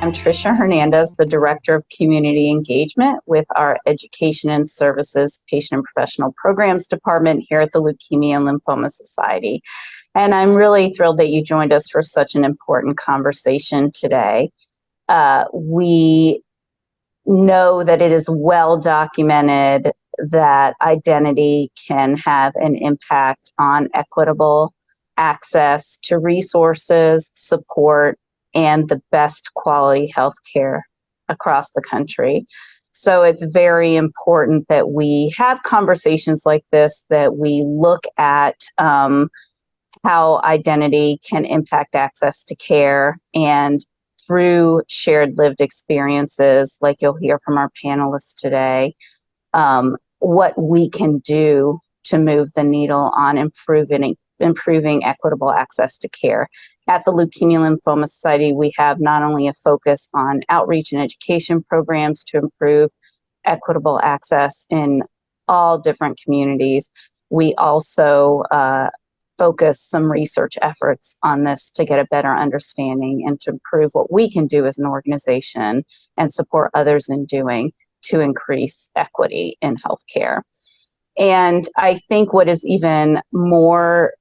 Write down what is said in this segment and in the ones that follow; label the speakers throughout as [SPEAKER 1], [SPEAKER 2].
[SPEAKER 1] I'm Tricia Hernandez, the Director of Community Engagement with our Education and Services Patient and Professional Programs Department here at the Leukemia and Lymphoma Society. And I'm really thrilled that you joined us for such an important conversation today. We know that it is well documented that identity can have an impact on equitable access to resources, support, and the best quality health care across the country. So it's very important that we have conversations like this, that we look at how identity can impact access to care, and through shared lived experiences, like you'll hear from our panelists today, what we can do to move the needle on improving equitable access to care. At the Leukemia and Lymphoma Society, we have not only a focus on outreach and education programs to improve equitable access in all different communities, we also focus some research efforts on this to get a better understanding and to improve what we can do as an organization and support others in doing to increase equity in healthcare. And I think what is even more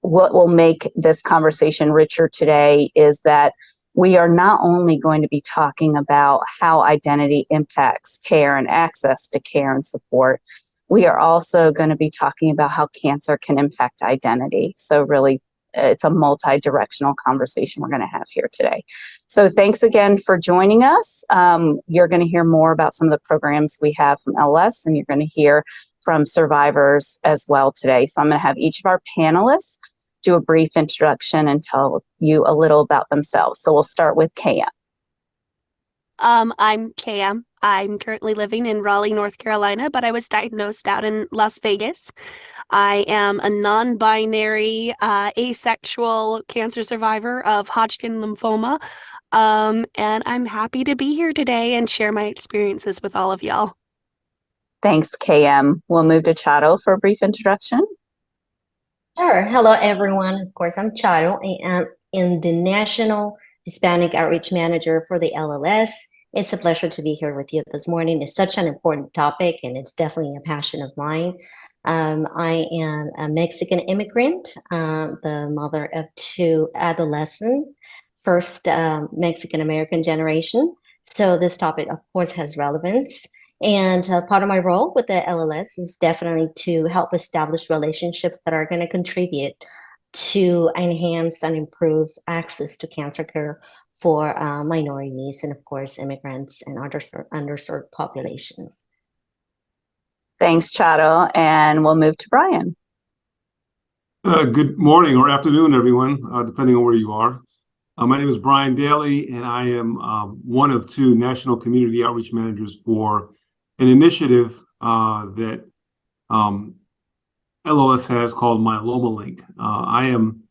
[SPEAKER 1] what will make this conversation richer today is that we are not only going to be talking about how identity impacts care and access to care and support, we are also going to be talking about how cancer can impact identity. So really, it's a multi-directional conversation we're going to have here today. So thanks again for joining us. You're going to hear more about some of the programs we have from LS, and you're going to hear from survivors as well today. So I'm going to have each of our panelists do a brief introduction and tell you a little about themselves. So we'll start with KM.
[SPEAKER 2] I'm KM. I'm currently living in Raleigh, North Carolina, but I was diagnosed out in Las Vegas. I am a non-binary, asexual cancer survivor of Hodgkin lymphoma, and I'm happy to be here today and share my experiences with all of y'all.
[SPEAKER 1] Thanks, KM. We'll move to Charoh for a brief introduction.
[SPEAKER 3] Sure. Hello, everyone. Of course, I'm Charoh. I am the National Hispanic Outreach Manager for the LLS. It's a pleasure to be here with you this morning. It's such an important topic, and it's definitely a passion of mine. I am a Mexican immigrant, the mother of two adolescents, first Mexican-American generation. So this topic, of course, has relevance. And part of my role with the LLS is definitely to help establish relationships that are going to contribute to enhance and improve access to cancer care for minorities and, of course, immigrants and underserved populations.
[SPEAKER 1] Thanks, Charoh. And we'll move to Bryon.
[SPEAKER 4] Good morning or afternoon, everyone, depending on where you are. My name is Bryon Daily, and I am one of two National Community Outreach Managers for an initiative that LLS has called Myeloma Link. I am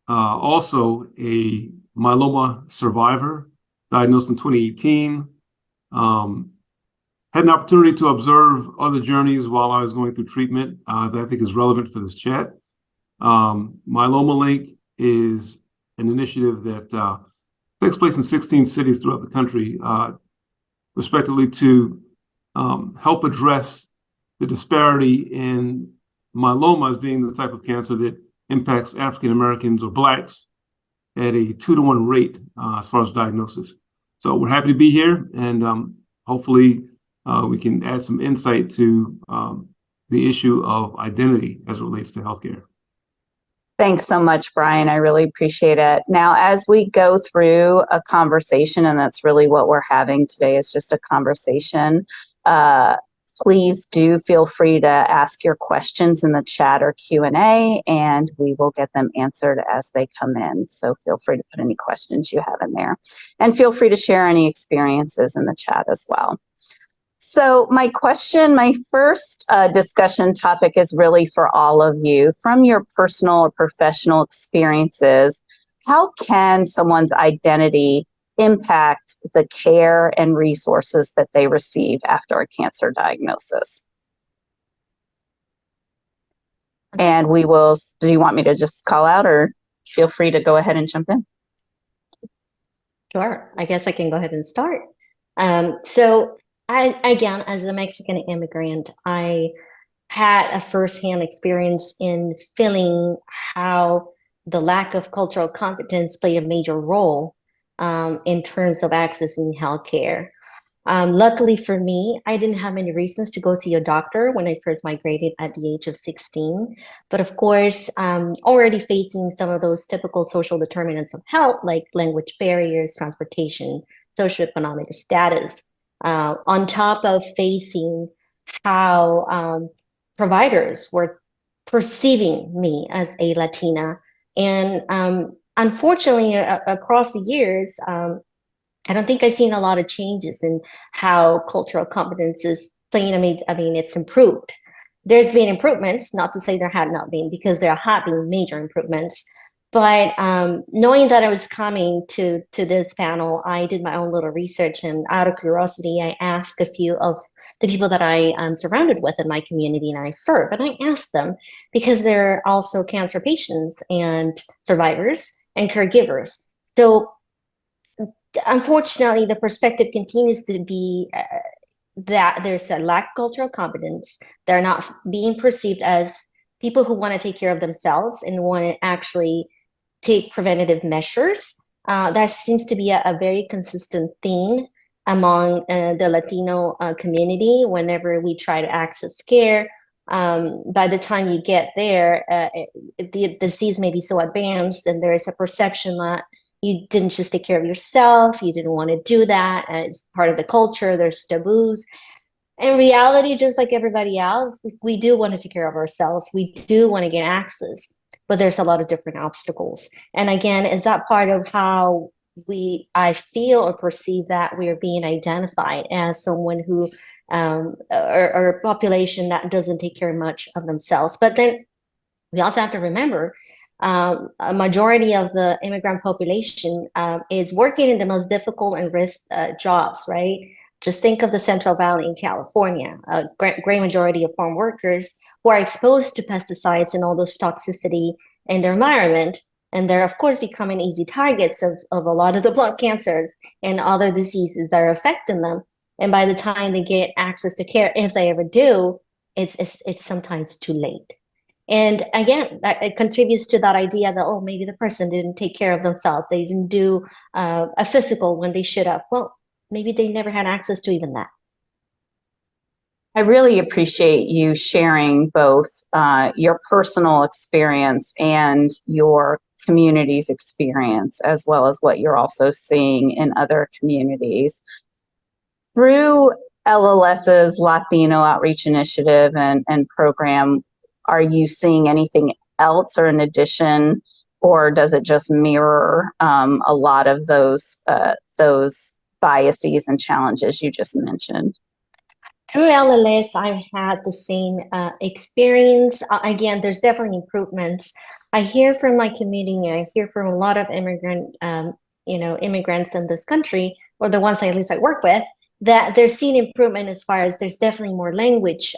[SPEAKER 4] also a myeloma survivor, diagnosed in 2018. Had an opportunity to observe other journeys while I was going through treatment that I think is relevant for this chat. Myeloma Link is an initiative that takes place in 16 cities throughout the country, respectively to help address the disparity in myeloma as being the type of cancer that impacts African Americans or Blacks at a 2-to-1 rate as far as diagnosis. So we're happy to be here, and hopefully we can add some insight to the issue of identity as it relates to healthcare.
[SPEAKER 1] Thanks so much, Bryon. I really appreciate it. Now, as we go through a conversation, and that's really what we're having today, is just a conversation, please do feel free to ask your questions in the chat or Q&A, and we will get them answered as they come in. So feel free to put any questions you have in there. And feel free to share any experiences in the chat as well. So my first discussion topic is really for all of you. From your personal or professional experiences, how can someone's identity impact the care and resources that they receive after a cancer diagnosis? And do you want me to just call out, or feel free to go ahead and jump in?
[SPEAKER 3] Sure. I guess I can go ahead and start. So I, again, as a Mexican immigrant, I had a firsthand experience in feeling how the lack of cultural competence played a major role in terms of accessing healthcare. Luckily for me, I didn't have any reasons to go see a doctor when I first migrated at the age of 16. But of course, already facing some of those typical social determinants of health, like language barriers, transportation, socioeconomic status, on top of facing how providers were perceiving me as a Latina. And unfortunately, across the years, I don't think I've seen a lot of changes in how cultural competence is playing. I mean, it's improved. There's been improvements, not to say there had not been, because there have been major improvements. But knowing that I was coming to this panel, I did my own little research, and out of curiosity, I asked a few of the people that I am surrounded with in my community and I serve, and I asked them because they're also cancer patients and survivors and caregivers. So unfortunately, the perspective continues to be that there's a lack of cultural competence. They're not being perceived as people who want to take care of themselves and want to actually take preventative measures. That seems to be a very consistent theme among the Latino community. Whenever we try to access care, by the time you get there, the disease may be so advanced, and there is a perception that you didn't just take care of yourself, you didn't want to do that. It's part of the culture, there's taboos. In reality, just like everybody else, we do want to take care of ourselves. We do want to get access, but there's a lot of different obstacles. And again, is that part of how I feel or perceive that we are being identified as someone who, or a population that doesn't take care much of themselves. But then we also have to remember a majority of the immigrant population is working in the most difficult and risk jobs, right? Just think of the Central Valley in California, a great majority of farm workers who are exposed to pesticides and all those toxicity in their environment. And they're, of course, becoming easy targets of a lot of the blood cancers and other diseases that are affecting them. And by the time they get access to care, if they ever do, it's sometimes too late. And again, it contributes to that idea that, oh, maybe the person didn't take care of themselves. They didn't do a physical when they should have. Well, maybe they never had access to even that.
[SPEAKER 1] I really appreciate you sharing both your personal experience and your community's experience, as well as what you're also seeing in other communities. Through LLS's Latino Outreach Initiative and program, are you seeing anything else or in addition, or does it just mirror a lot of those biases and challenges you just mentioned?
[SPEAKER 3] Through LLS, I've had the same experience. Again, there's definitely improvements. I hear from my community, I hear from a lot of immigrants in this country, or the ones at least I work with, that they're seeing improvement as far as there's definitely more language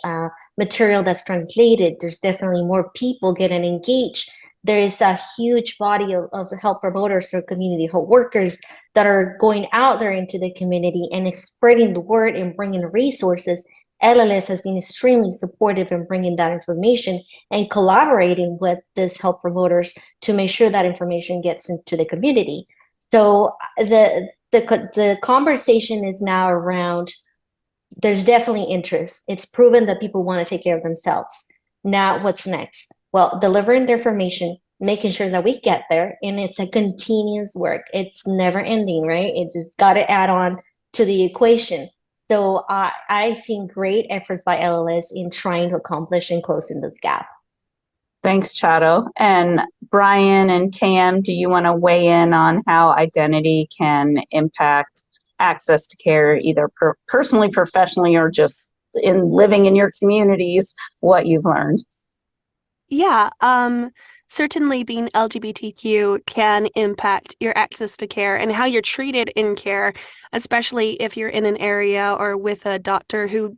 [SPEAKER 3] material that's translated. There's definitely more people getting engaged. There is a huge body of health promoters or community health workers that are going out there into the community and spreading the word and bringing resources. LLS has been extremely supportive in bringing that information and collaborating with these health promoters to make sure that information gets into the community. So the conversation is now around, there's definitely interest. It's proven that people want to take care of themselves. Now, what's next? Well, delivering the information, making sure that we get there, and it's a continuous work. It's never ending, right? It just got to add on to the equation. So I've seen great efforts by LLS in trying to accomplish and closing this gap.
[SPEAKER 1] Thanks, Charoh. And Bryon and KM, do you want to weigh in on how identity can impact access to care, either personally, professionally, or just in living in your communities, what you've learned?
[SPEAKER 2] Yeah, certainly being LGBTQ can impact your access to care and how you're treated in care, especially if you're in an area or with a doctor who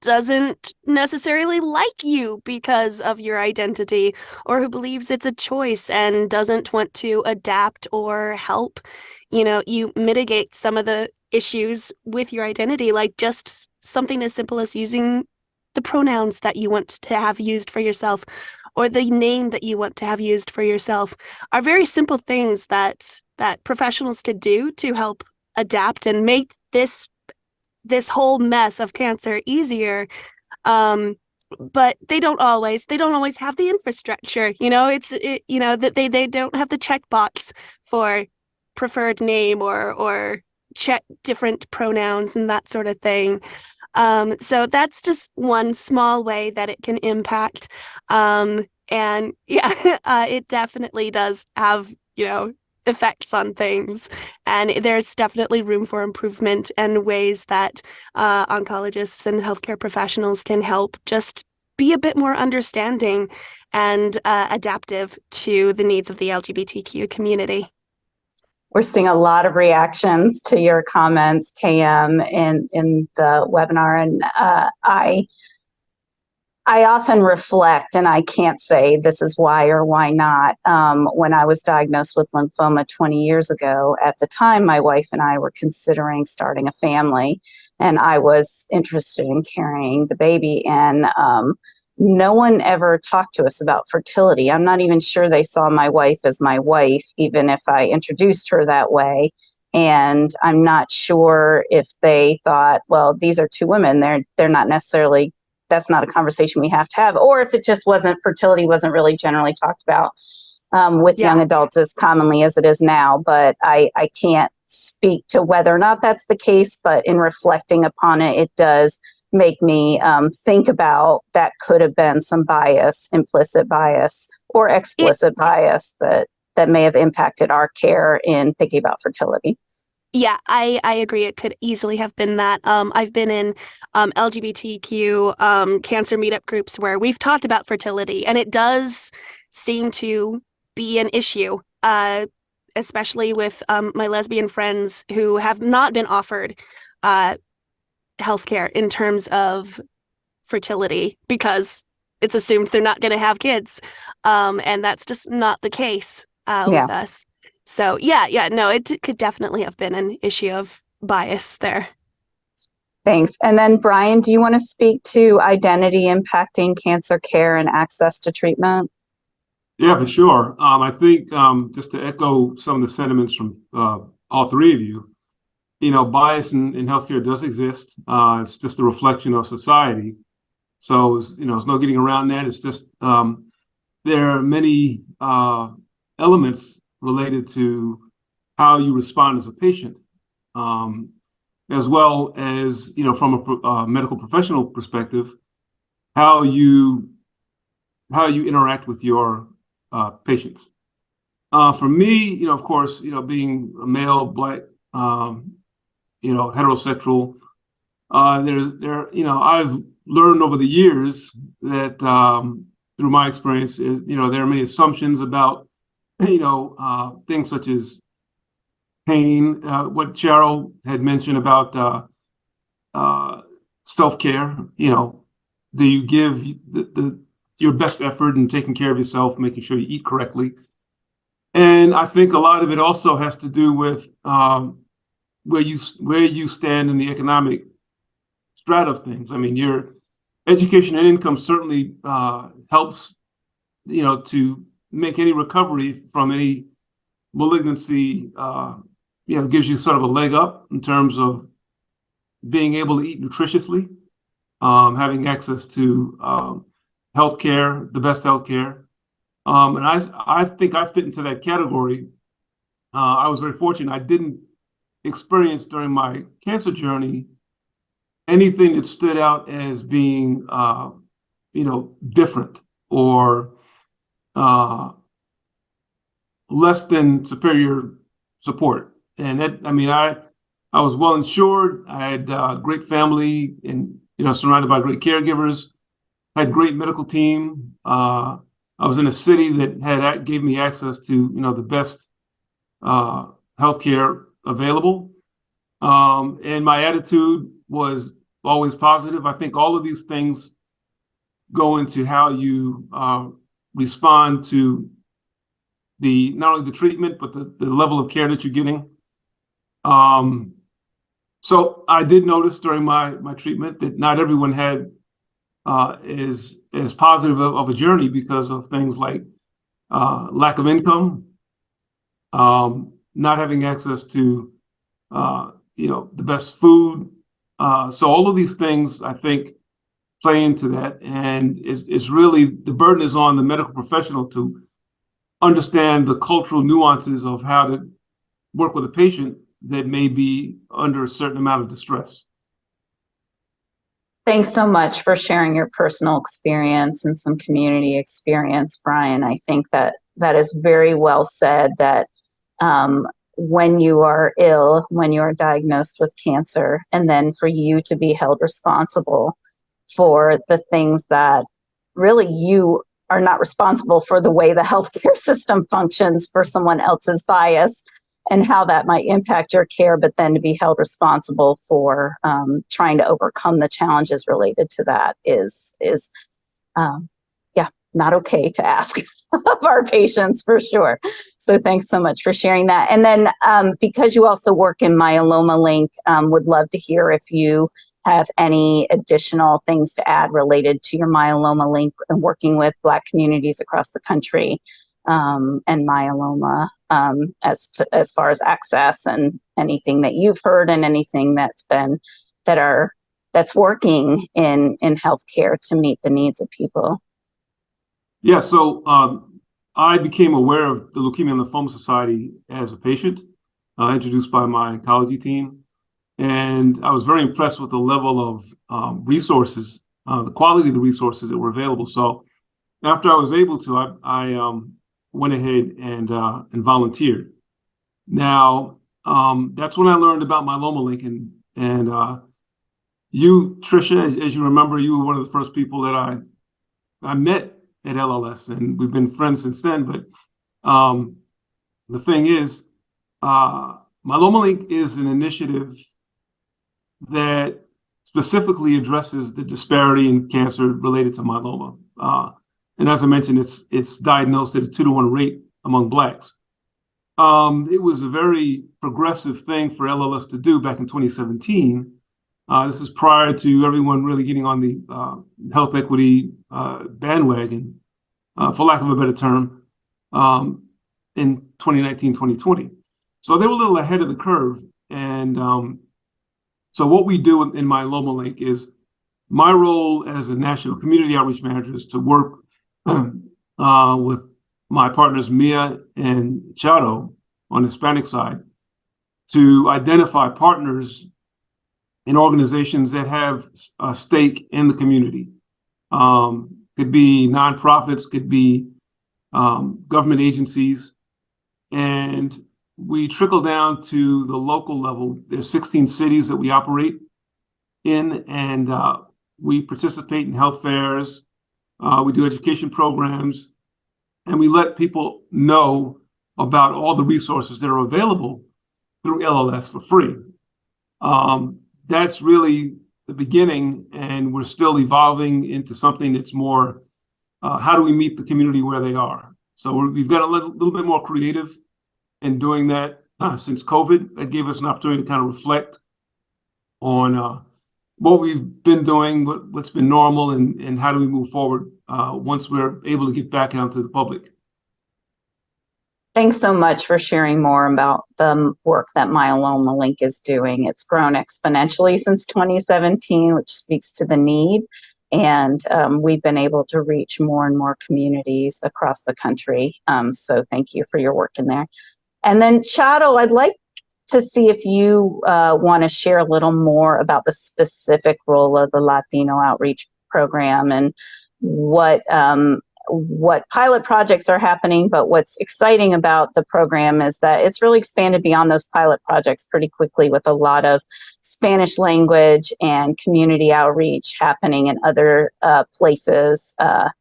[SPEAKER 2] doesn't necessarily like you because of your identity, or who believes it's a choice and doesn't want to adapt or help. You mitigate some of the issues with your identity, like just something as simple as using the pronouns that you want to have used for yourself, or the name that you want to have used for yourself, are very simple things that professionals could do to help adapt and make this whole mess of cancer easier. But they don't always have the infrastructure. That they don't have the checkbox for preferred name or check different pronouns and that sort of thing. So that's just one small way that it can impact. And yeah, it definitely does have, effects on things. And there's definitely room for improvement and ways that oncologists and healthcare professionals can help just be a bit more understanding and adaptive to the needs of the LGBTQ community.
[SPEAKER 1] We're seeing a lot of reactions to your comments, KM, in the webinar, and I often reflect, and I can't say this is why or why not. When I was diagnosed with lymphoma 20 years ago, at the time, my wife and I were considering starting a family, and I was interested in carrying the baby. And no one ever talked to us about fertility. I'm not even sure they saw my wife as my wife, even if I introduced her that way. And I'm not sure if they thought, well, these are two women. They're not necessarily, that's not a conversation we have to have. Or if it just wasn't, fertility wasn't really generally talked about with young adults as commonly as it is now. But I can't speak to whether or not that's the case, but in reflecting upon it, it does make me think about that could have been some bias, implicit bias or explicit bias that may have impacted our care in thinking about fertility.
[SPEAKER 2] Yeah, I agree. It could easily have been that. I've been in LGBTQ cancer meetup groups where we've talked about fertility, and it does seem to be an issue, especially with my lesbian friends who have not been offered healthcare in terms of fertility because it's assumed they're not going to have kids, and that's just not the case with us. So no, it could definitely have been an issue of bias there.
[SPEAKER 1] Thanks. And then Bryon, do you want to speak to identity impacting cancer care and access to treatment?
[SPEAKER 4] Yeah, for sure. I think just to echo some of the sentiments from all three of you, bias in healthcare does exist. It's just a reflection of society. So, there's no getting around that. It's just there are many elements related to how you respond as a patient, as well as, from a medical professional perspective, how you interact with your patients. For me, of course, being a male, Black, heterosexual, I've learned over the years that through my experience, there are many assumptions about, things such as pain, what Charoh had mentioned about self-care. Do you give your best effort in taking care of yourself, making sure you eat correctly? And I think a lot of it also has to do with where you stand in the economic strata of things. I mean, your education and income certainly helps, to make any recovery from any malignancy, gives you sort of a leg up in terms of being able to eat nutritiously, having access to healthcare, the best healthcare. And I think I fit into that category. I was very fortunate. I didn't experience during my cancer journey anything that stood out as being, different or less than superior support. And that, I was well insured. I had a great family and, surrounded by great caregivers, had great medical team. I was in a city that gave me access to, the best healthcare available. And my attitude was always positive. I think all of these things go into how you respond to not only the treatment, but the level of care that you're getting. So I did notice during my treatment that not everyone had is as positive of a journey because of things like lack of income, not having access to the best food. So all of these things, I think, play into that, and it's really, the burden is on the medical professional to understand the cultural nuances of how to work with a patient that may be under a certain amount of distress.
[SPEAKER 1] Thanks so much for sharing your personal experience and some community experience, Bryon. I think that is very well said, that when you are ill, when you are diagnosed with cancer, and then for you to be held responsible for the things that really you are not responsible for, the way the healthcare system functions, for someone else's bias and how that might impact your care, but then to be held responsible for trying to overcome the challenges related to that is not okay to ask of our patients, for sure. So thanks so much for sharing that. And then because you also work in Myeloma Link, would love to hear if you have any additional things to add related to your Myeloma Link and working with Black communities across the country and myeloma, as far as access and anything that you've heard and anything that's working in healthcare to meet the needs of people.
[SPEAKER 4] Yeah, so I became aware of the Leukemia and Lymphoma Society as a patient, introduced by my oncology team. And I was very impressed with the level of resources, the quality of the resources that were available. So after I was able to, I went ahead and volunteered. Now, that's when I learned about Myeloma Link. And you, Tricia, as you remember, you were one of the first people that I met at LLS, and we've been friends since then. But the thing is, Myeloma Link is an initiative that specifically addresses the disparity in cancer related to myeloma. And as I mentioned, it's diagnosed at a 2-to-1 rate among Blacks. It was a very progressive thing for LLS to do back in 2017. This is prior to everyone really getting on the health equity bandwagon, for lack of a better term, in 2019, 2020. So they were a little ahead of the curve. And so what we do in Myeloma Link is, my role as a national community outreach manager is to work with my partners, Mia and Charoh, on the Hispanic side, to identify partners in organizations that have a stake in the community. Could be nonprofits, could be government agencies, and we trickle down to the local level. There's 16 cities that we operate in, and we participate in health fairs. We do education programs, and we let people know about all the resources that are available through LLS for free. That's really the beginning, and we're still evolving into something that's more, how do we meet the community where they are? So we've got a little bit more creative in doing that since COVID. That gave us an opportunity to kind of reflect on what we've been doing, what's been normal, and how do we move forward once we're able to get back out to the public.
[SPEAKER 1] Thanks so much for sharing more about the work that Myeloma Link is doing. It's grown exponentially since 2017, which speaks to the need. And we've been able to reach more and more communities across the country. So thank you for your work in there. And then Charoh, I'd like to see if you want to share a little more about the specific role of the Latino Outreach Program and what pilot projects are happening. But what's exciting about the program is that it's really expanded beyond those pilot projects pretty quickly, with a lot of Spanish language and community outreach happening in other places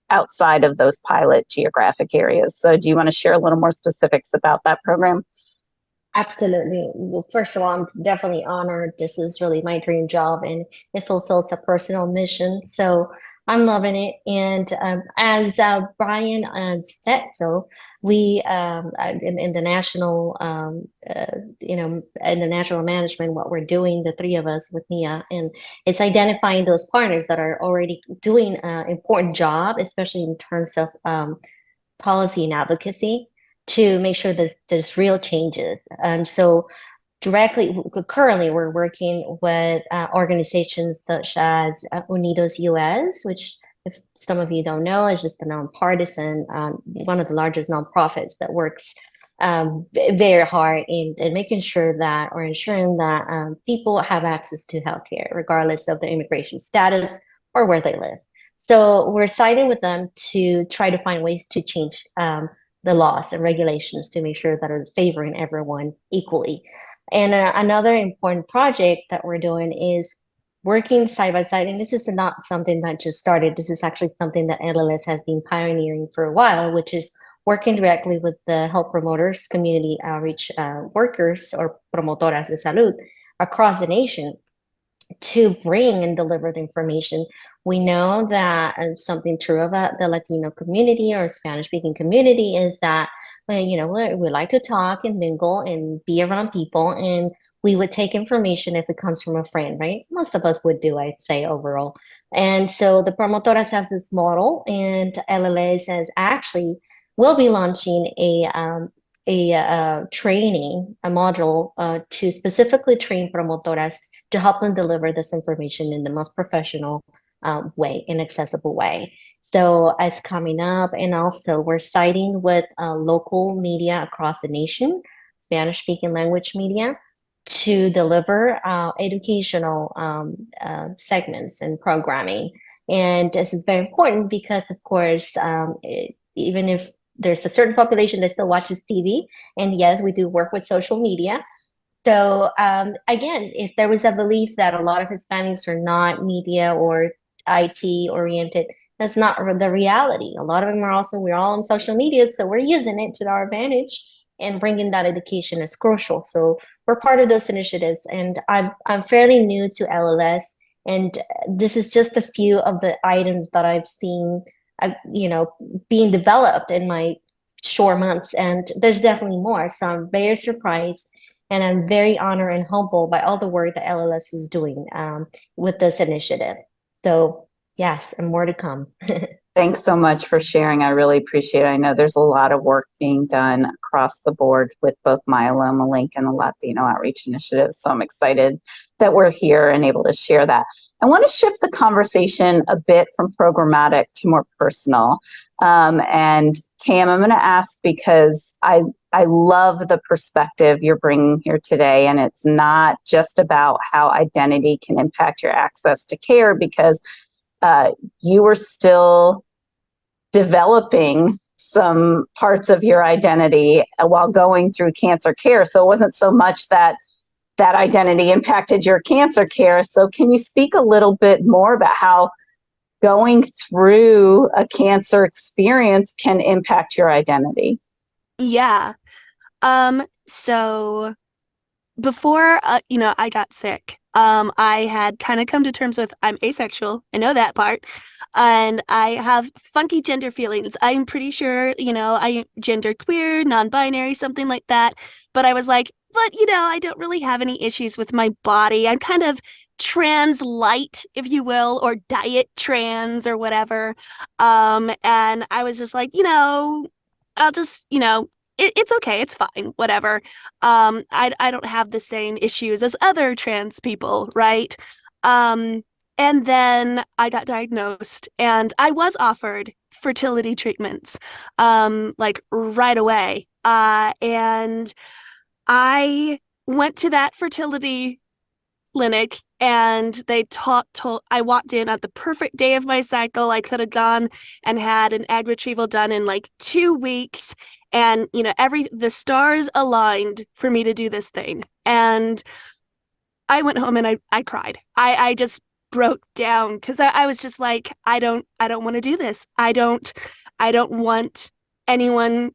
[SPEAKER 1] outside of those pilot geographic areas. So do you want to share a little more specifics about that program?
[SPEAKER 3] Absolutely. Well, first of all, I'm definitely honored. This is really my dream job, and it fulfills a personal mission. So I'm loving it. And as Bryon said, so we in the national, in the national management, what we're doing, the three of us with Mia, and it's identifying those partners that are already doing an important job, especially in terms of policy and advocacy to make sure that there's real changes. And so currently, we're working with organizations such as Unidos US, which, if some of you don't know, is just a nonpartisan, one of the largest nonprofits that works very hard in making sure that, or ensuring that people have access to healthcare, regardless of their immigration status or where they live. So we're siding with them to try to find ways to change the laws and regulations to make sure that are favoring everyone equally. And another important project that we're doing is working side by side. And this is not something that just started. This is actually something that LLS has been pioneering for a while, which is working directly with the health promoters, community outreach workers, or promotoras de salud across the nation to bring and deliver the information. We know that something true about the Latino community or Spanish speaking community is that, we like to talk and mingle and be around people, and we would take information if it comes from a friend, right? Most of us would do, I'd say, overall. And so the promotoras have this model, and LLA says actually will be launching a training, a module to specifically train promotoras to help them deliver this information in the most professional way and accessible way. So it's coming up, and also we're siding with local media across the nation, Spanish-speaking language media, to deliver educational segments and programming. And this is very important because, of course, even if there's a certain population that still watches TV, and yes, we do work with social media. So again, if there was a belief that a lot of Hispanics are not media or IT oriented, that's not the reality. A lot of them are also, we're all on social media, so we're using it to our advantage, and bringing that education is crucial. So we're part of those initiatives, and I'm fairly new to LLS, and this is just a few of the items that I've seen, being developed in my short months, and there's definitely more. So I'm very surprised. And I'm very honored and humbled by all the work that LLS is doing with this initiative. So yes, and more to come.
[SPEAKER 1] Thanks so much for sharing. I really appreciate it. I know there's a lot of work being done across the board with both Myeloma Link and the Latino Outreach Initiative. So I'm excited that we're here and able to share that. I want to shift the conversation a bit from programmatic to more personal. And Cam, I'm going to ask because I love the perspective you're bringing here today. And it's not just about how identity can impact your access to care, because you were still developing some parts of your identity while going through cancer care. So it wasn't so much that that identity impacted your cancer care. So can you speak a little bit more about how going through a cancer experience can impact your identity?
[SPEAKER 2] Yeah. So before, I got sick, I had kind of come to terms with I'm asexual. I know that part. And I have funky gender feelings. I'm pretty sure, I gender queer, non-binary, something like that. But I was like, but, I don't really have any issues with my body. I'm kind of trans light, if you will, or diet trans or whatever. And I was just like, I'll just, it's okay. It's fine. Whatever. I don't have the same issues as other trans people, right? And then I got diagnosed, and I was offered fertility treatments, like right away. And I went to that fertility clinic, and they I walked in at the perfect day of my cycle. I could have gone and had an egg retrieval done in like 2 weeks, and the stars aligned for me to do this thing. And I went home and I cried. I just broke down because I was just like, I don't want to do this. I don't want anyone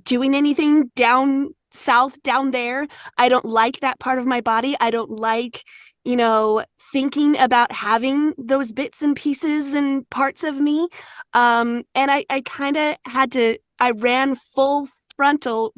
[SPEAKER 2] doing anything down south down there. I don't like that part of my body. I don't like, you know, thinking about having those bits and pieces and parts of me. And I kind of had to, I ran full into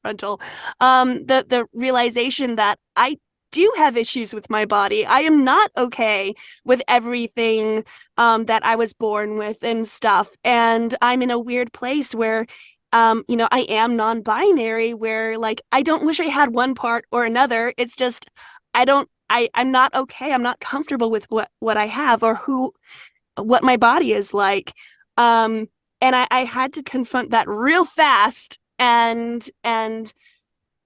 [SPEAKER 2] frontal, the realization that I do have issues with my body. I am not okay with everything that I was born with and stuff. And I'm in a weird place where you know, I am non-binary, where like I don't wish I had one part or another. It's just I'm not okay. I'm not comfortable with what I have or what my body is like. And I had to confront that real fast and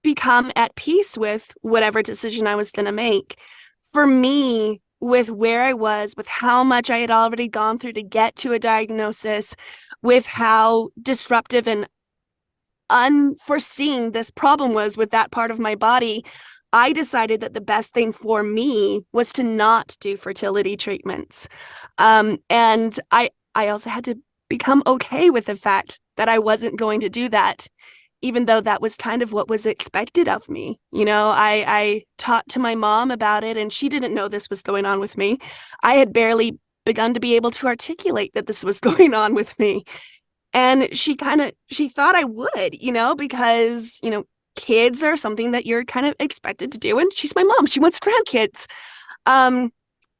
[SPEAKER 2] become at peace with whatever decision I was going to make. For me, with where I was, with how much I had already gone through to get to a diagnosis, with how disruptive and unforeseen this problem was with that part of my body, I decided that the best thing for me was to not do fertility treatments. And I also had to become okay with the fact that I wasn't going to do that, even though that was kind of what was expected of me. You know, I talked to my mom about it, and she didn't know this was going on with me. I had barely begun to be able to articulate that this was going on with me. And she thought I would, you know, because, you know, kids are something that you're kind of expected to do. And she's my mom. She wants grandkids.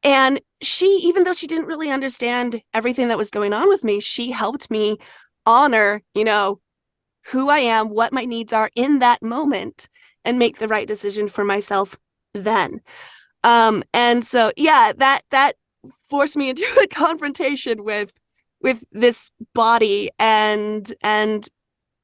[SPEAKER 2] And she, even though she didn't really understand everything that was going on with me, she helped me honor, you know, who I am, what my needs are in that moment, and make the right decision for myself then. And so, yeah, that forced me into a confrontation with this body and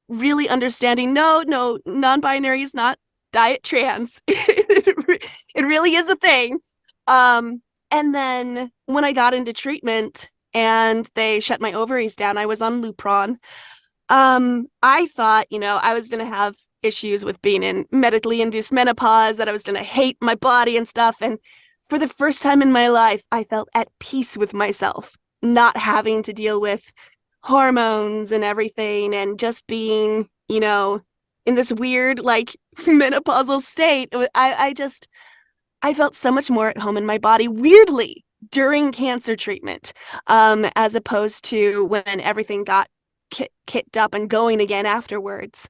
[SPEAKER 2] really understanding, no, non-binary is not diet trans. It really is a thing. And then when I got into treatment and they shut my ovaries down, I was on Lupron. I thought, you know, I was going to have issues with being in medically induced menopause, that I was going to hate my body and stuff. And for the first time in my life, I felt at peace with myself, not having to deal with hormones and everything, and just being, you know, in this weird, like, menopausal state. I felt so much more at home in my body, weirdly, during cancer treatment, as opposed to when everything got kicked up and going again afterwards.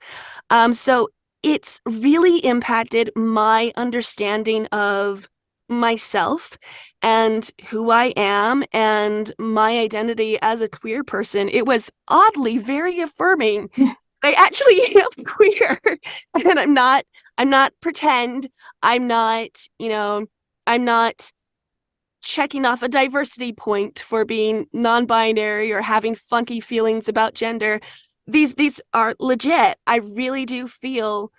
[SPEAKER 2] So it's really impacted my understanding of myself and who I am and my identity as a queer person. It was oddly very affirming. I actually am queer, and I'm not pretend. I'm not, you know, I'm not checking off a diversity point for being non-binary or having funky feelings about gender. These are legit. I really do feel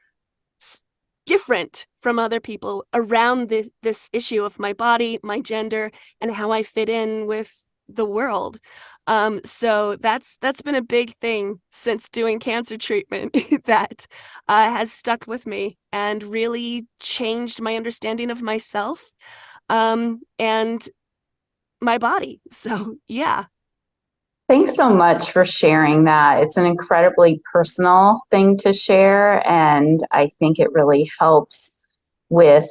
[SPEAKER 2] different from other people around this issue of my body, my gender, and how I fit in with the world. So that's been a big thing since doing cancer treatment that has stuck with me and really changed my understanding of myself and my body. So yeah.
[SPEAKER 1] Thanks so much for sharing that. It's an incredibly personal thing to share, and I think it really helps with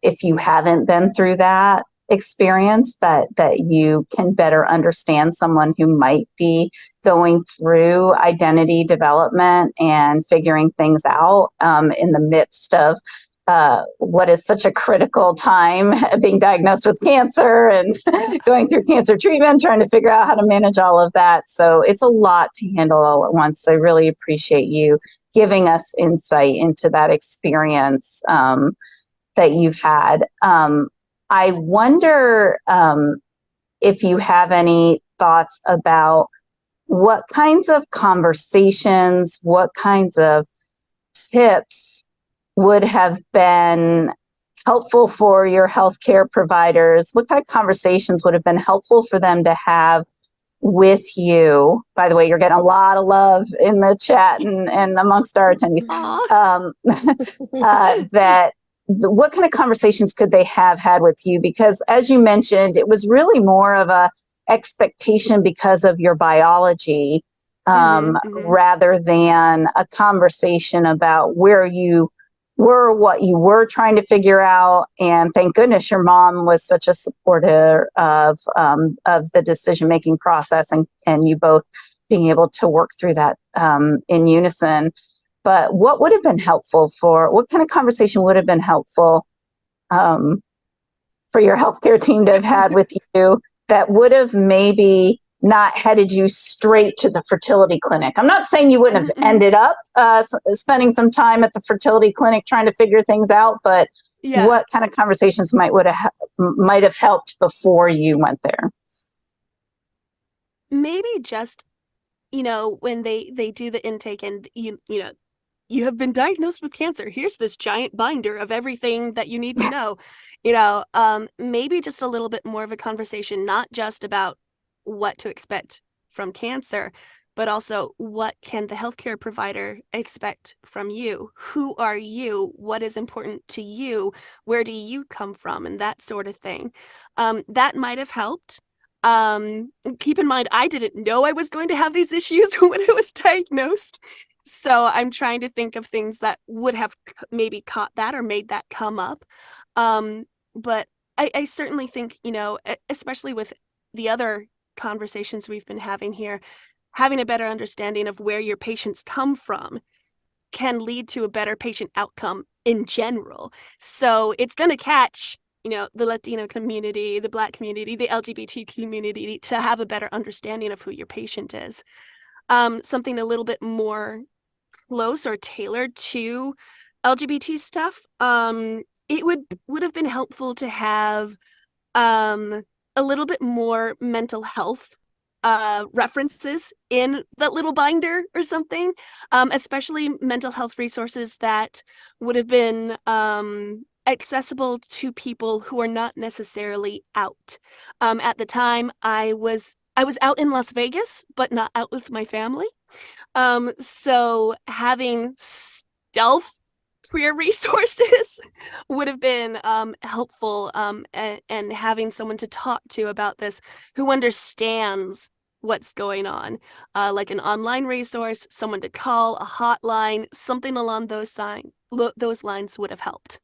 [SPEAKER 1] if you haven't been through that experience, that you can better understand someone who might be going through identity development and figuring things out in the midst of what is such a critical time, being diagnosed with cancer and going through cancer treatment, trying to figure out how to manage all of that. So it's a lot to handle all at once. I really appreciate you giving us insight into that experience that you've had. I wonder if you have any thoughts about what kinds of conversations, what kinds of tips would have been helpful for your healthcare providers? What kind of conversations would have been helpful for them to have with you? By the way, you're getting a lot of love in the chat and amongst our attendees. What kind of conversations could they have had with you? Because as you mentioned, it was really more of a expectation because of your biology rather than a conversation about where you were, what you were trying to figure out. And thank goodness your mom was such a supporter of the decision-making process, and you both being able to work through that in unison. But what would have been helpful what kind of conversation would have been helpful for your healthcare team to have had with you that would have maybe not headed you straight to the fertility clinic? I'm not saying you wouldn't have ended up spending some time at the fertility clinic trying to figure things out, but what kind of conversations might have helped before you went there?
[SPEAKER 2] Maybe just, when they do the intake and you have been diagnosed with cancer. Here's this giant binder of everything that you need to know. Maybe just a little bit more of a conversation, not just about what to expect from cancer, but also what can the healthcare provider expect from you? Who are you? What is important to you? Where do you come from? And that sort of thing. That might have helped. Keep in mind, I didn't know I was going to have these issues when I was diagnosed. So I'm trying to think of things that would have maybe caught that or made that come up. But I certainly think, especially with the other conversations we've been having here, having a better understanding of where your patients come from can lead to a better patient outcome in general. So it's going to catch, the Latino community, the Black community, the LGBT community to have a better understanding of who your patient is. Something a little bit more close or tailored to LGBT stuff. It would have been helpful to have a little bit more mental health references in that little binder or something, especially mental health resources that would have been accessible to people who are not necessarily out. At the time, I was out in Las Vegas, but not out with my family. So having stealth queer resources would have been helpful, and having someone to talk to about this who understands what's going on, like an online resource, someone to call, a hotline, something along those lines would have helped.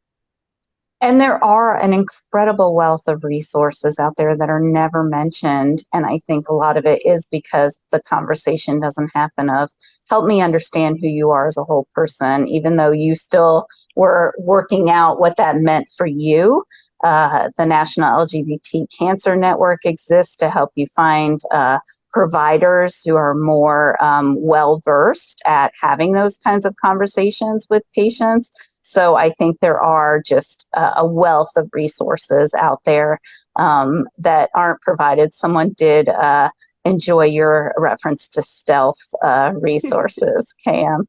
[SPEAKER 1] And there are an incredible wealth of resources out there that are never mentioned. And I think a lot of it is because the conversation doesn't happen of, help me understand who you are as a whole person, even though you still were working out what that meant for you. The National LGBT Cancer Network exists to help you find providers who are more well-versed at having those kinds of conversations with patients. So I think there are just a wealth of resources out there that aren't provided. Someone did enjoy your reference to stealth resources, KM.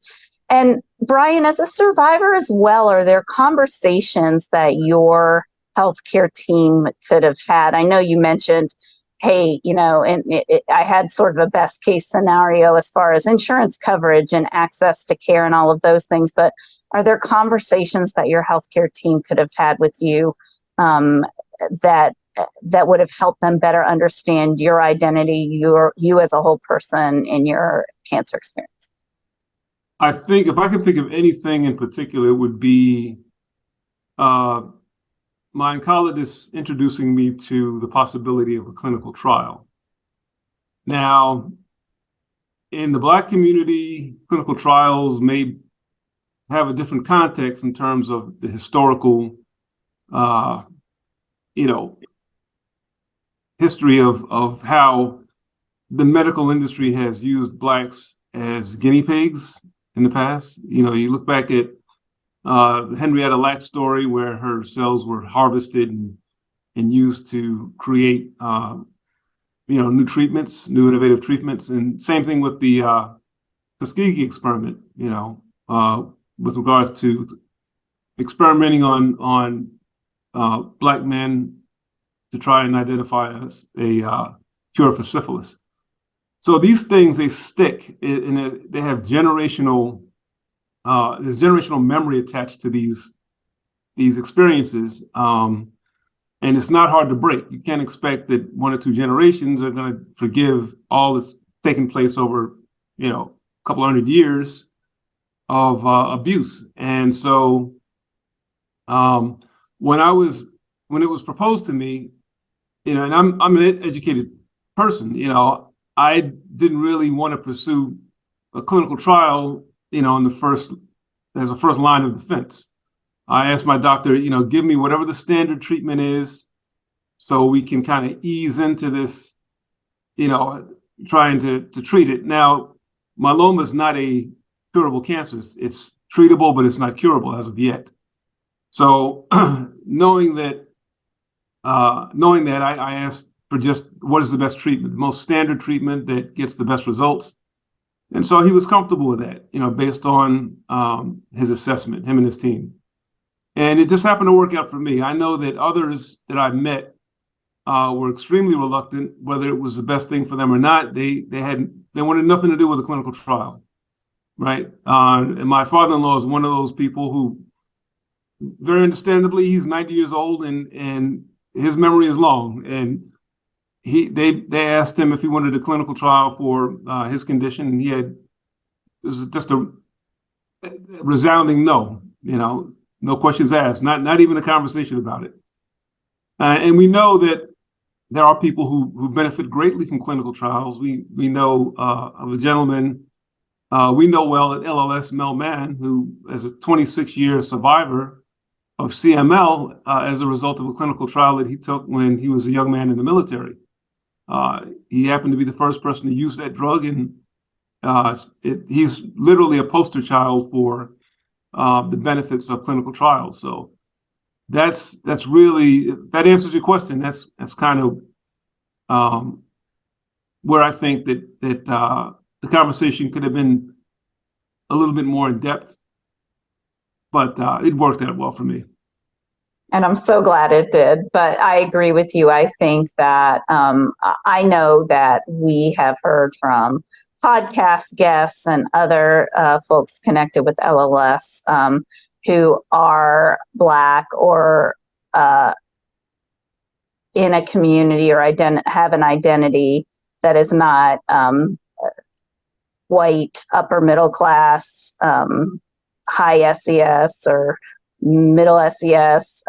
[SPEAKER 1] And Bryon, as a survivor as well, are there conversations that your healthcare team could have had? I know you mentioned, hey, I had sort of a best case scenario as far as insurance coverage and access to care and all of those things, but are there conversations that your healthcare team could have had with you that would have helped them better understand your identity, you as a whole person in your cancer experience?
[SPEAKER 4] I think if I could think of anything in particular, it would be my oncologist introducing me to the possibility of a clinical trial. Now, in the Black community, clinical trials may have a different context in terms of the historical, history of how the medical industry has used Blacks as guinea pigs in the past. You look back at the Henrietta Lacks story, where her cells were harvested and used to create, new treatments, new innovative treatments, and same thing with the Tuskegee experiment. With regards to experimenting on Black men to try and identify a cure for syphilis. So these things, they stick, and they have generational. There's generational memory attached to these experiences, and it's not hard to break. You can't expect that 1 or 2 generations are going to forgive all that's taken place over a couple 100 years of abuse. And so when it was proposed to me, and I'm an educated person, I didn't really want to pursue a clinical trial, as a first line of defense. I asked my doctor, give me whatever the standard treatment is so we can kind of ease into this, trying to treat it. Now, myeloma is not a curable cancer. It's treatable, but it's not curable as of yet. So knowing that, I asked for just what is the best treatment, the most standard treatment that gets the best results. And so he was comfortable with that, based on his assessment, him and his team. And it just happened to work out for me. I know that others that I've met were extremely reluctant, whether it was the best thing for them or not. They wanted nothing to do with a clinical trial, right? And my father-in-law is one of those people who, very understandably, he's 90 years old and his memory is long. And they asked him if he wanted a clinical trial for his condition, and it was just a resounding no, no questions asked, not even a conversation about it. And we know that there are people who benefit greatly from clinical trials. We know of a gentleman we know well at LLS, Mel Mann, who is a 26-year survivor of CML as a result of a clinical trial that he took when he was a young man in the military. He happened to be the first person to use that drug, and he's literally a poster child for the benefits of clinical trials. So that's really, that answers your question. That's kind of where I think that the conversation could have been a little bit more in depth, but it worked out well for me.
[SPEAKER 1] And I'm so glad it did. But I agree with you. I think that I know that we have heard from podcast guests and other folks connected with LLS who are Black or in a community or have an identity that is not white, upper middle class, high SES or middle SES,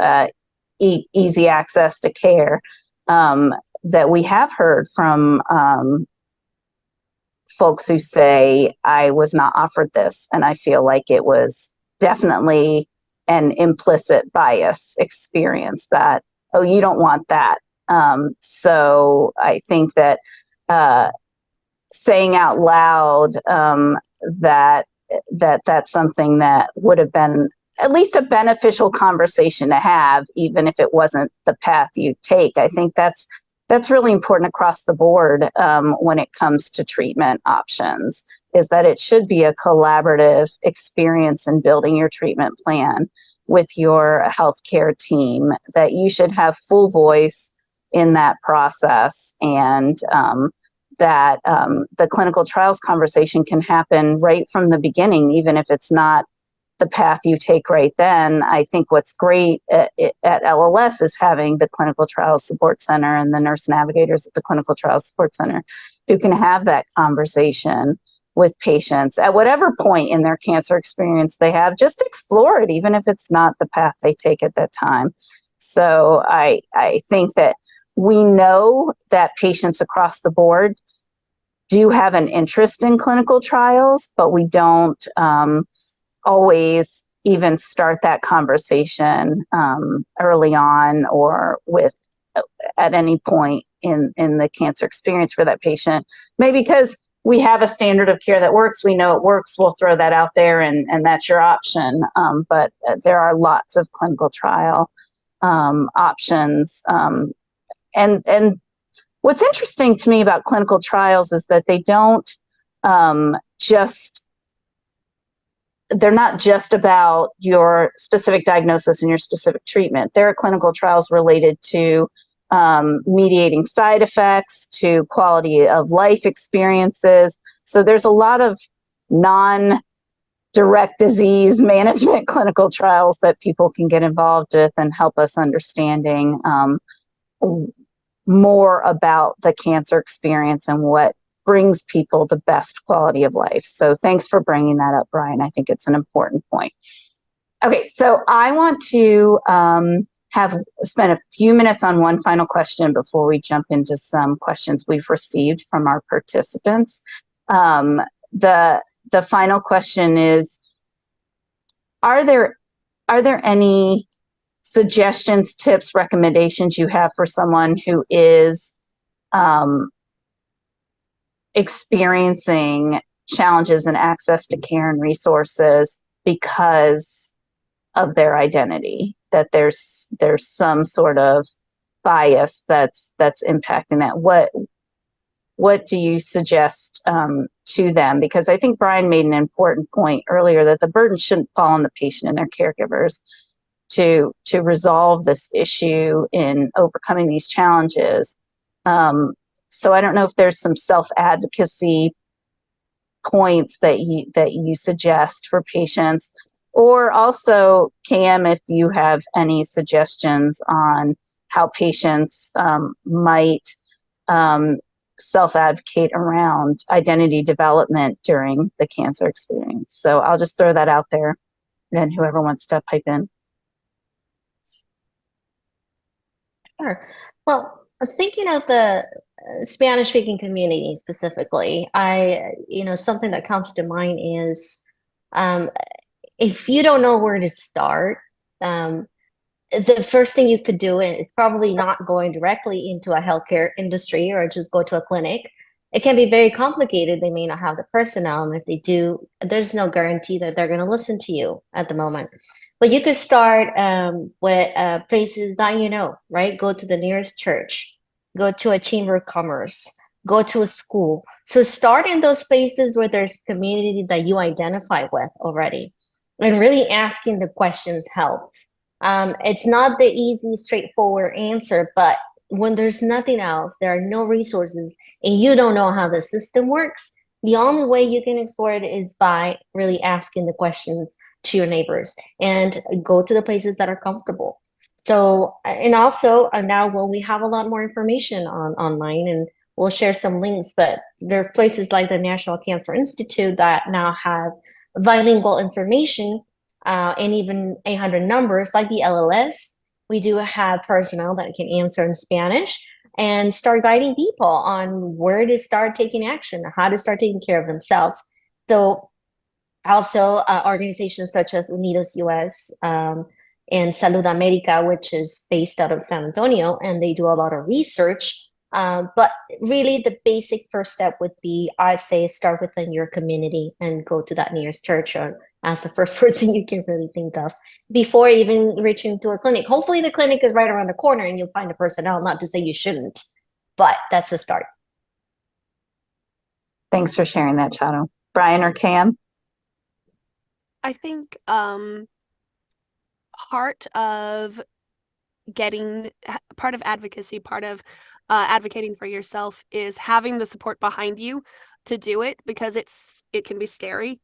[SPEAKER 1] easy access to care, that we have heard from folks who say, I was not offered this, and I feel like it was definitely an implicit bias experience that, oh, you don't want that. So I think that saying out loud that's something that would have been at least a beneficial conversation to have, even if it wasn't the path you take. I think that's really important across the board when it comes to treatment options, is that it should be a collaborative experience in building your treatment plan with your healthcare team, that you should have full voice in that process, and that the clinical trials conversation can happen right from the beginning, even if it's not the path you take right then. I think what's great at LLS is having the Clinical Trials Support Center and the nurse navigators at the Clinical Trials Support Center who can have that conversation with patients at whatever point in their cancer experience they have. Just explore it, even if it's not the path they take at that time. So I think that we know that patients across the board do have an interest in clinical trials, but we don't always even start that conversation early on or with at any point in the cancer experience for that patient. Maybe because we have a standard of care that works, we know it works, we'll throw that out there and that's your option. But there are lots of clinical trial options. And what's interesting to me about clinical trials is that they don't they're not just about your specific diagnosis and your specific treatment. There are clinical trials related to mediating side effects, to quality of life experiences. So there's a lot of non-direct disease management clinical trials that people can get involved with and help us understanding more about the cancer experience and what brings people the best quality of life. So thanks for bringing that up, Bryon. I think it's an important point. Okay, so I want to have spent a few minutes on one final question before we jump into some questions we've received from our participants. The final question is, are there any suggestions, tips, recommendations you have for someone who is experiencing challenges in access to care and resources because of their identity, that there's some sort of bias that's impacting that? What do you suggest to them? Because I think Bryon made an important point earlier that the burden shouldn't fall on the patient and their caregivers to resolve this issue in overcoming these challenges. So I don't know if there's some self-advocacy points that you suggest for patients, or also, KM, if you have any suggestions on how patients might self-advocate around identity development during the cancer experience. So I'll just throw that out there, and whoever wants to pipe in.
[SPEAKER 3] Sure. Well, thinking of the Spanish-speaking community specifically, something that comes to mind is if you don't know where to start, the first thing you could do is probably not going directly into a healthcare industry or just go to a clinic. It can be very complicated. They may not have the personnel, and if they do, there's no guarantee that they're going to listen to you at the moment. But you could start with places that you know, right? Go to the nearest church, go to a chamber of commerce, go to a school. So start in those places where there's communities that you identify with already, and really asking the questions helps. It's not the easy, straightforward answer, but when there's nothing else, there are no resources, and you don't know how the system works, the only way you can explore it is by really asking the questions to your neighbors and go to the places that are comfortable. So, and also now, well, we have a lot more information online, and we'll share some links, but there are places like the National Cancer Institute that now have bilingual information and even 800 numbers like the LLS. We do have personnel that can answer in Spanish and start guiding people on where to start taking action, how to start taking care of themselves. So also organizations such as Unidos US and Salud America, which is based out of San Antonio, and they do a lot of research. But really the basic first step would be, I'd say, start within your community and go to that nearest church or as the first person you can really think of before even reaching to a clinic. Hopefully the clinic is right around the corner and you'll find the personnel, not to say you shouldn't, but that's a start.
[SPEAKER 1] Thanks for sharing that, Charoh. Bryon or KM?
[SPEAKER 2] I think part of advocacy, part of advocating for yourself is having the support behind you to do it, because it can be scary.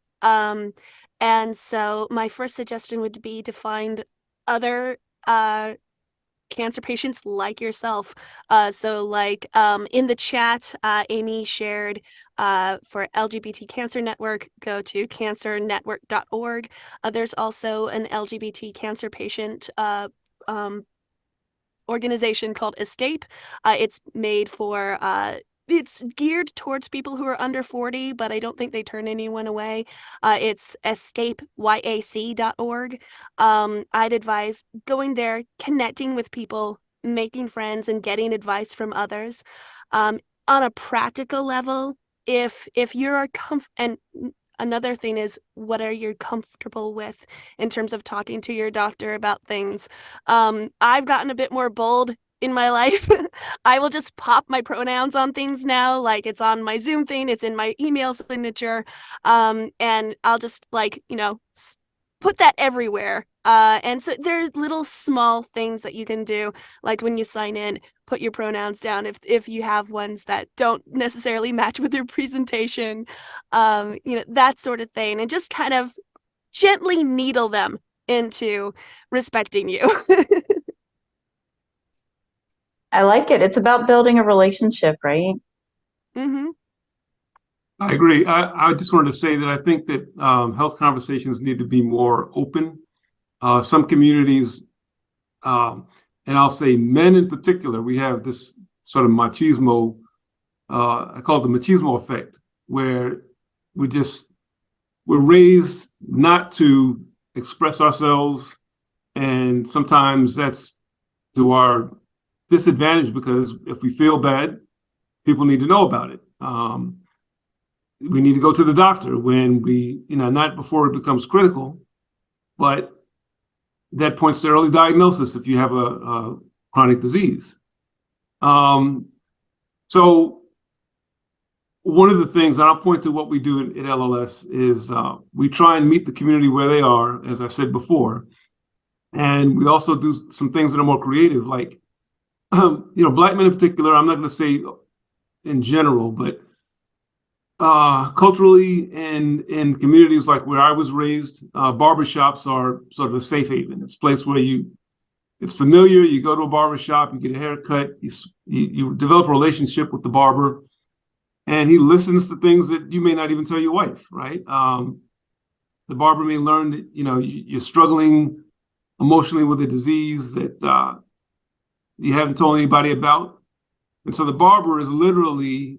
[SPEAKER 2] And so my first suggestion would be to find other cancer patients like yourself. So like in the chat, Amy shared for LGBT Cancer Network, go to cancernetwork.org. There's also an LGBT cancer patient organization called Escape. It's made for it's geared towards people who are under 40, but I don't think they turn anyone away. It's escapeyac.org. I'd advise going there, connecting with people, making friends, and getting advice from others. On a practical level, if you're and another thing is, what are you comfortable with in terms of talking to your doctor about things? I've gotten a bit more bold in my life. I will just pop my pronouns on things now, like it's on my Zoom thing, it's in my email signature, and I'll just put that everywhere. And so there are little small things that you can do, like when you sign in, put your pronouns down if you have ones that don't necessarily match with your presentation, that sort of thing, and just kind of gently needle them into respecting you.
[SPEAKER 1] I like it. It's about building a relationship, right?
[SPEAKER 2] Mm-hmm.
[SPEAKER 4] I agree. I just wanted to say that I think that health conversations need to be more open. Some communities, and I'll say men in particular, we have this sort of machismo, I call it the machismo effect, where we're raised not to express ourselves, and sometimes that's to our disadvantage, because if we feel bad, people need to know about it. We need to go to the doctor when we, not before it becomes critical, but that points to early diagnosis if you have a chronic disease. So one of the things, and I'll point to what we do at LLS, is we try and meet the community where they are, as I said before. And we also do some things that are more creative, like, Black men in particular, I'm not going to say in general, but culturally and in communities like where I was raised, barbershops are sort of a safe haven. It's a place where it's familiar. You go to a barbershop, you get a haircut, you develop a relationship with the barber, and he listens to things that you may not even tell your wife, right? The barber may learn that, you're struggling emotionally with a disease that you haven't told anybody about. And so the barber is literally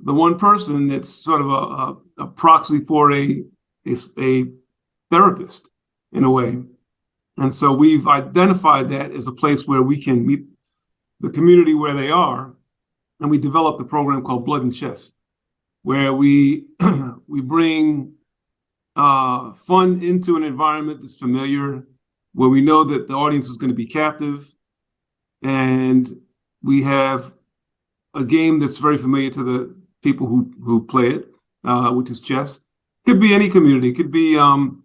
[SPEAKER 4] the one person that's sort of a proxy for a therapist in a way. And so we've identified that as a place where we can meet the community where they are. And we developed a program called Blood and Chest, where we bring fun into an environment that's familiar, where we know that the audience is going to be captive. And we have a game that's very familiar to the people who play it, which is chess. Could be any community. It could be an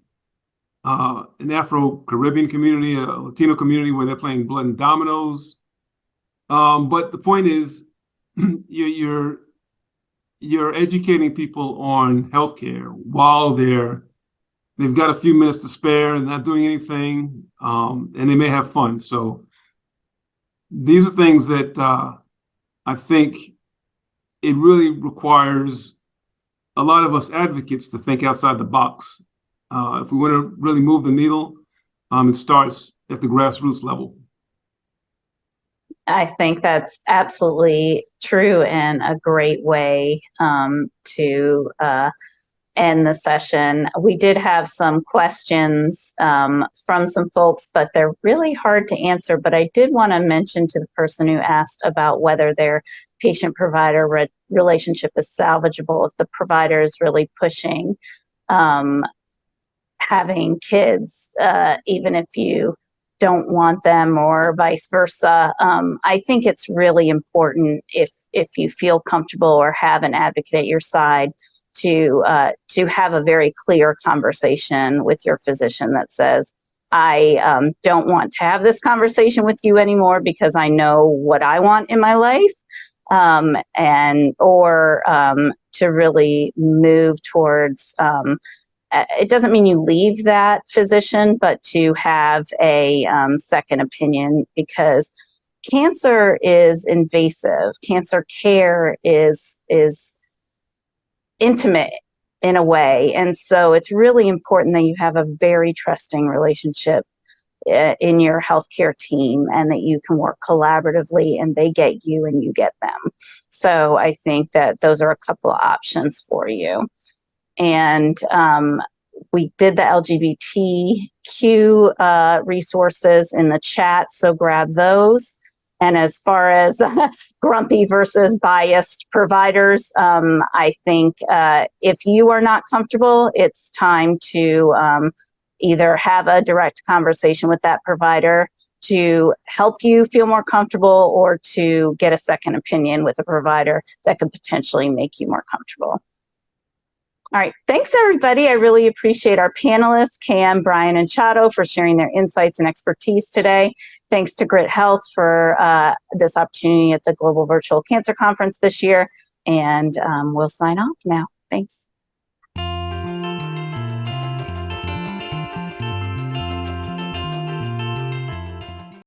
[SPEAKER 4] Afro-Caribbean community, a Latino community where they're playing blood and dominoes. But the point is, you're educating people on healthcare while they've got a few minutes to spare and not doing anything, and they may have fun. So these are things that I think it really requires a lot of us advocates to think outside the box. If we want to really move the needle, it starts at the grassroots level.
[SPEAKER 1] I think that's absolutely true and a great way to end the session. We did have some questions from some folks, but they're really hard to answer. But I did want to mention to the person who asked about whether their patient-provider relationship is salvageable if the provider is really pushing having kids, even if you don't want them, or vice versa. I think it's really important, if you feel comfortable or have an advocate at your side, to have a very clear conversation with your physician that says, I don't want to have this conversation with you anymore because I know what I want in my life, or to really move towards, it doesn't mean you leave that physician, but to have a second opinion, because cancer is invasive. Cancer care is intimate in a way. And so it's really important that you have a very trusting relationship in your healthcare team, and that you can work collaboratively and they get you and you get them. So I think that those are a couple of options for you. And we did the LGBTQ resources in the chat, so grab those. And as far as grumpy versus biased providers, I think if you are not comfortable, it's time to either have a direct conversation with that provider to help you feel more comfortable, or to get a second opinion with a provider that could potentially make you more comfortable. All right, thanks everybody. I really appreciate our panelists, KM, Bryon, and Charoh, for sharing their insights and expertise today. Thanks to Grit Health for this opportunity at the Global Virtual Cancer Conference this year. And we'll sign off now. Thanks.